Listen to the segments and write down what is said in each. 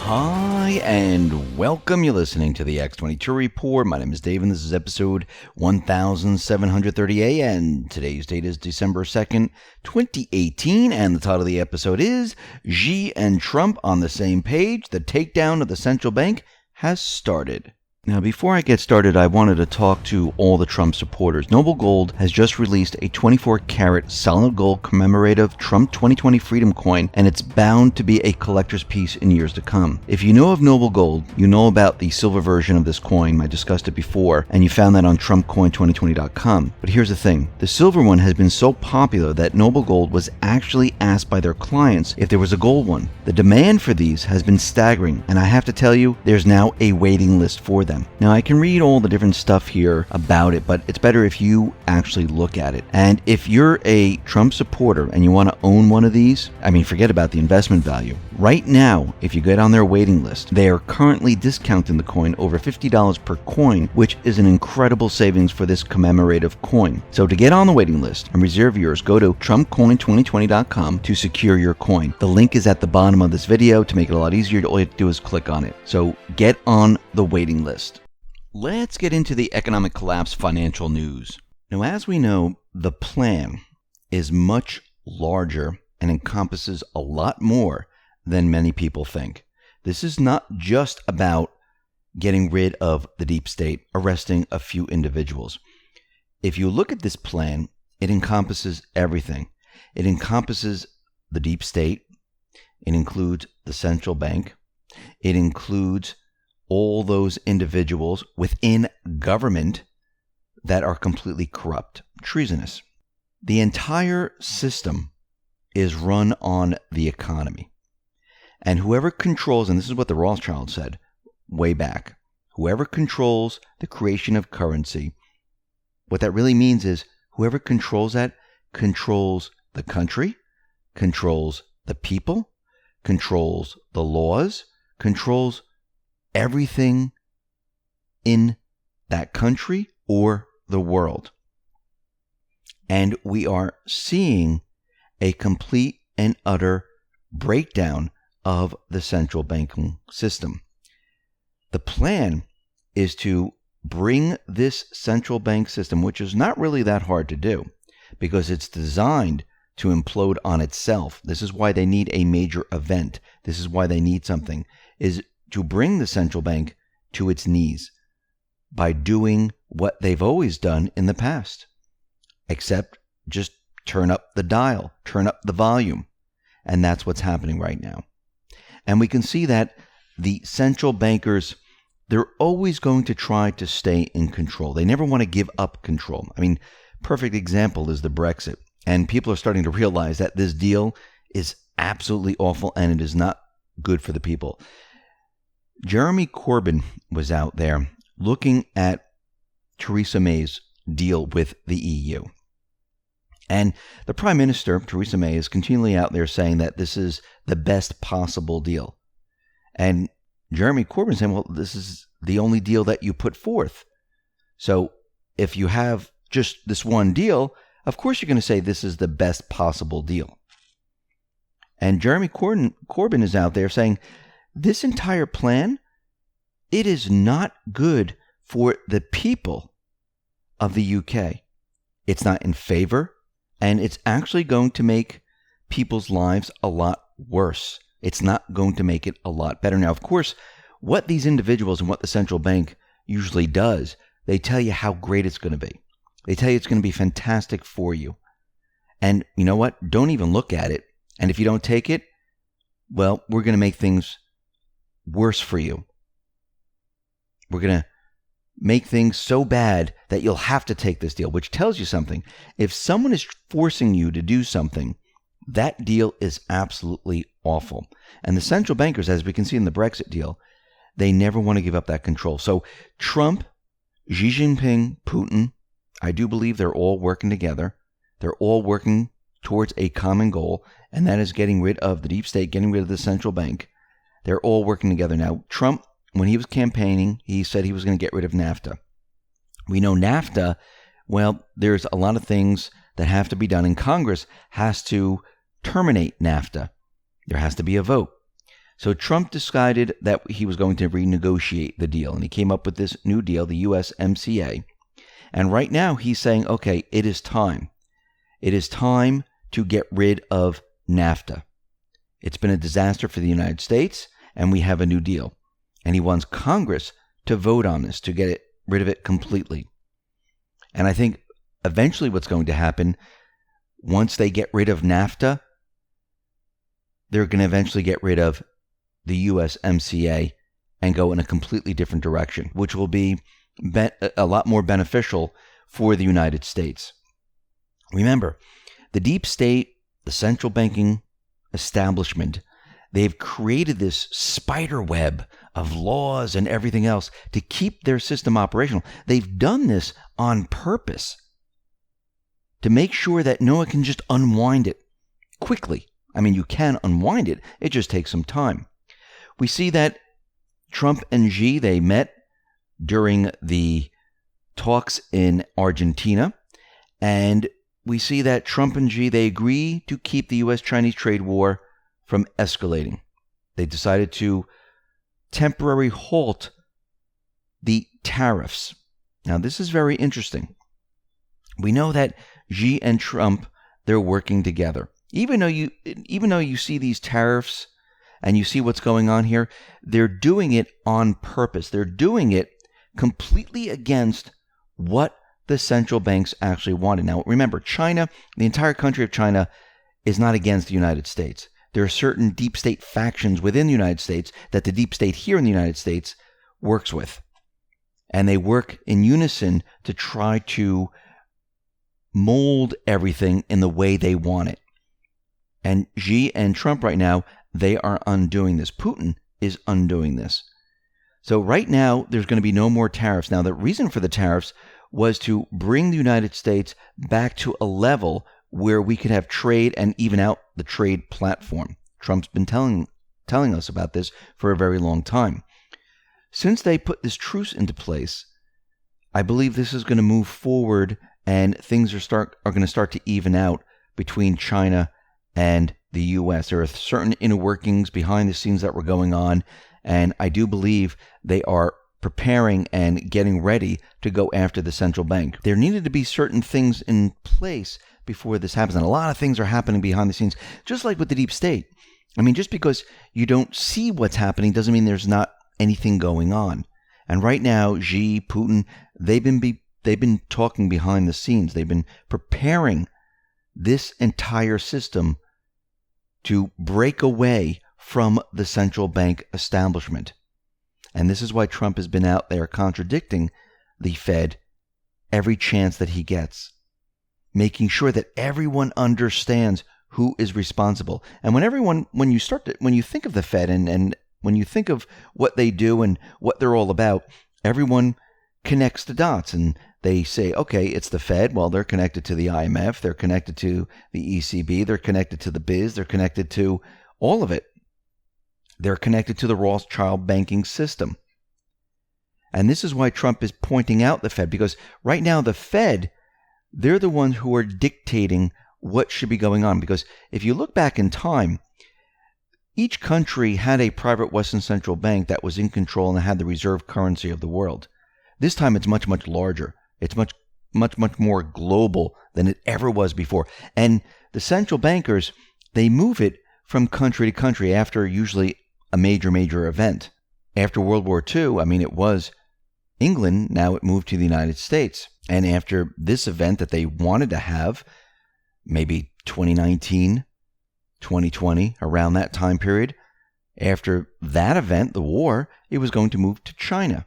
Hi, and welcome. You're listening to the X22 Report. My name is Dave, and this is episode 1738, and today's date is December 2nd, 2018, and the title of the episode is Xi and Trump on the same page. The takedown of the central bank has started. Now, before I get started, I wanted to talk to all the Trump supporters. Noble Gold has just released a 24-karat solid gold commemorative Trump 2020 Freedom Coin, and it's bound to be a collector's piece in years to come. If you know of Noble Gold, you know about the silver version of this coin. I discussed it before, and you found that on TrumpCoin2020.com. But here's the thing. The silver one has been so popular that Noble Gold was actually asked by their clients if there was a gold one. The demand for these has been staggering, and I have to tell you, there's now a waiting list for them. Now, I can read all the different stuff here about it, but it's better if you actually look at it. And if you're a Trump supporter and you want to own one of these, forget about the investment value. Right now, if you get on their waiting list, they are currently discounting the coin over $50 per coin, which is an incredible savings for this commemorative coin. So to get on the waiting list and reserve yours, go to TrumpCoin2020.com to secure your coin. The link is at the bottom of this video. To make it a lot easier, all you have to do is click on it. So get on the waiting list. Let's get into the economic collapse financial news. Now, as we know, the plan is much larger and encompasses a lot more than many people think. This is not just about getting rid of the deep state, arresting a few individuals. If you look at this plan, it encompasses everything. It encompasses the deep state. It includes the central bank. It includes all those individuals within government that are completely corrupt, treasonous. The entire system is run on the economy. And whoever controls, and this is what the Rothschilds said way back, whoever controls the creation of currency, what that really means is whoever controls that controls the country, controls the people, controls the laws, controls everything in that country or the world. And we are seeing a complete and utter breakdown of the central banking system. The plan is to bring this central bank system, which is not really that hard to do because it's designed to implode on itself. This is why they need a major event. This is why they need something, is to bring the central bank to its knees by doing what they've always done in the past, except just turn up the dial, turn up the volume. And that's what's happening right now. And we can see that the central bankers, they're always going to try to stay in control. They never want to give up control. Perfect example is the BREXIT. And people are starting to realize that this deal is absolutely awful and it is not good for the people. Jeremy Corbyn was out there looking at Theresa May's deal with the EU. And the Prime Minister, Theresa May, is continually out there saying that this is the best possible deal. And Jeremy Corbyn is saying, well, this is the only deal that you put forth. So if you have just this one deal, of course you're going to say this is the best possible deal. And Jeremy Corbyn is out there saying, this entire plan, it is not good for the people of the UK. It's not in favor, and it's actually going to make people's lives a lot worse. It's not going to make it a lot better. Now, of course, what these individuals and what the central bank usually does, they tell you how great it's going to be. They tell you it's going to be fantastic for you. And you know what? Don't even look at it. And if you don't take it, well, we're going to make things worse for you. We're going to make things so bad that you'll have to take this deal, which tells you something. If someone is forcing you to do something, that deal is absolutely awful. And the central bankers, as we can see in the BREXIT deal, they never want to give up that control. So Trump, Xi Jinping, Putin, I do believe they're all working together. They're all working towards a common goal, and that is getting rid of the deep state, getting rid of the central bank. They're all working together. Now, Trump, when he was campaigning, he said he was going to get rid of NAFTA. We know NAFTA, well, there's a lot of things that have to be done, and Congress has to terminate NAFTA. There has to be a vote. So Trump decided that he was going to renegotiate the deal, and he came up with this new deal, the USMCA. And right now he's saying, okay, it is time. It is time to get rid of NAFTA. It's been a disaster for the United States, and we have a new deal. And he wants Congress to vote on this, to get rid of it completely. And I think eventually what's going to happen, once they get rid of NAFTA, they're going to eventually get rid of the USMCA and go in a completely different direction, which will be a lot more beneficial for the United States. Remember, the deep state, the central banking establishment, they've created this spider web of laws and everything else to keep their system operational. They've done this on purpose to make sure that no one can just unwind it quickly. I mean, you can unwind it. It just takes some time. We see that Trump and Xi, they met during the talks in Argentina, and we see that Trump and Xi, they agree to keep the U.S.-Chinese trade war from escalating. They decided to temporarily halt the tariffs. Now, this is very interesting. We know that Xi and Trump, they're working together. Even though you see these tariffs and you see what's going on here, they're doing it on purpose. They're doing it completely against what the central banks actually wanted. Now, remember, China, the entire country of China, is not against the United States. There are certain deep state factions within the United States that the deep state here in the United States works with. And they work in unison to try to mold everything in the way they want it. And Xi and Trump right now, they are undoing this. Putin is undoing this. So right now, there's going to be no more tariffs. Now, the reason for the tariffs was to bring the United States back to a level where we could have trade and even out the trade platform. Trump's been telling us about this for a very long time. Since they put this truce into place, I believe this is going to move forward and things are going to start to even out between China and the U.S. There are certain inner workings behind the scenes that were going on, and I do believe they are preparing and getting ready to go after the central bank. There needed to be certain things in place before this happens, and a lot of things are happening behind the scenes, just like with the deep state. I mean, just because you don't see what's happening doesn't mean there's not anything going on. And right now, Xi, Putin, they've been talking behind the scenes. They've been preparing this entire system to break away from the central bank establishment. And this is why Trump has been out there contradicting the Fed every chance that he gets, making sure that everyone understands who is responsible. And when you think of the Fed and when you think of what they do and what they're all about, everyone connects the dots and they say, okay, it's the Fed. Well, they're connected to the IMF. They're connected to the ECB. They're connected to the biz. They're connected to all of it. They're connected to the Rothschild banking system. And this is why Trump is pointing out the Fed, because right now the Fed, they're the ones who are dictating what should be going on. Because if you look back in time, each country had a private Western central bank that was in control and had the reserve currency of the world. This time it's much, much larger. It's much, much, much more global than it ever was before. And the central bankers, they move it from country to country after usually a major event. After World War II, it was England. Now it moved to the United States. And after this event that they wanted to have, maybe 2019, 2020, around that time period, after that event, the war, it was going to move to China.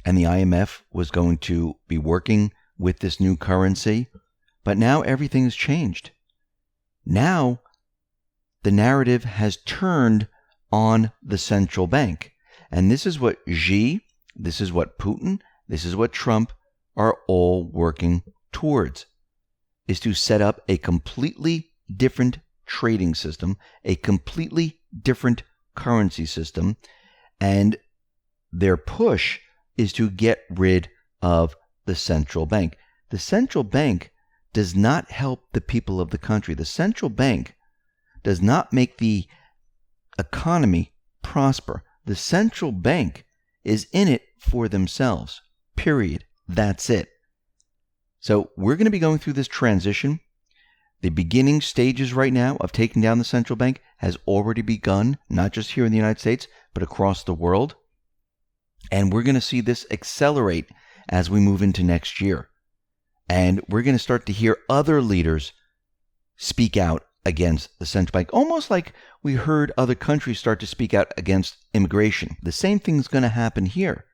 And the IMF was going to be working with this new currency. But now everything has changed. Now the narrative has turned on the central bank. And this is what Xi, this is what Putin, this is what Trump are all working towards, is to set up a completely different trading system, a completely different currency system, and their push is to get rid of the central bank. The central bank does not help the people of the country. The central bank does not make the economy prosper. The central bank is in it for themselves. Period. That's it. So we're going to be going through this transition. The beginning stages right now of taking down the central bank has already begun, not just here in the United States, but across the world. And we're going to see this accelerate as we move into next year. And we're going to start to hear other leaders speak out against the central bank, almost like we heard other countries start to speak out against immigration. The same thing's going to happen here.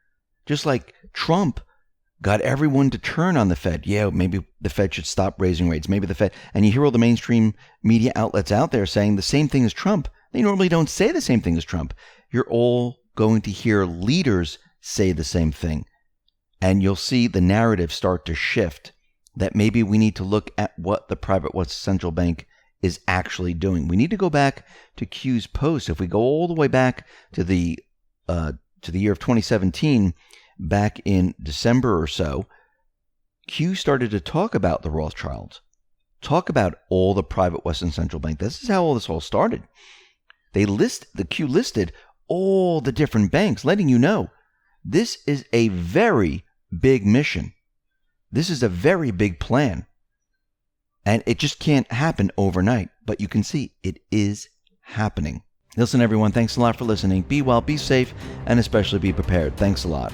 Just like Trump got everyone to turn on the Fed. Yeah, maybe the Fed should stop raising rates. Maybe the Fed, and you hear all the mainstream media outlets out there saying the same thing as Trump. They normally don't say the same thing as Trump. You're all going to hear leaders say the same thing. And you'll see the narrative start to shift, that maybe we need to look at what the central bank is actually doing. We need to go back to Q's post. If we go all the way back to the year of 2017, back in December or so, Q started to talk about the Rothschilds, talk about all the private Western central bank. This is how all this all started. The Q listed all the different banks, letting you know this is a very big mission. This is a very big plan. And it just can't happen overnight. But you can see it is happening. Listen, everyone, thanks a lot for listening. Be well, be safe, and especially be prepared. Thanks a lot.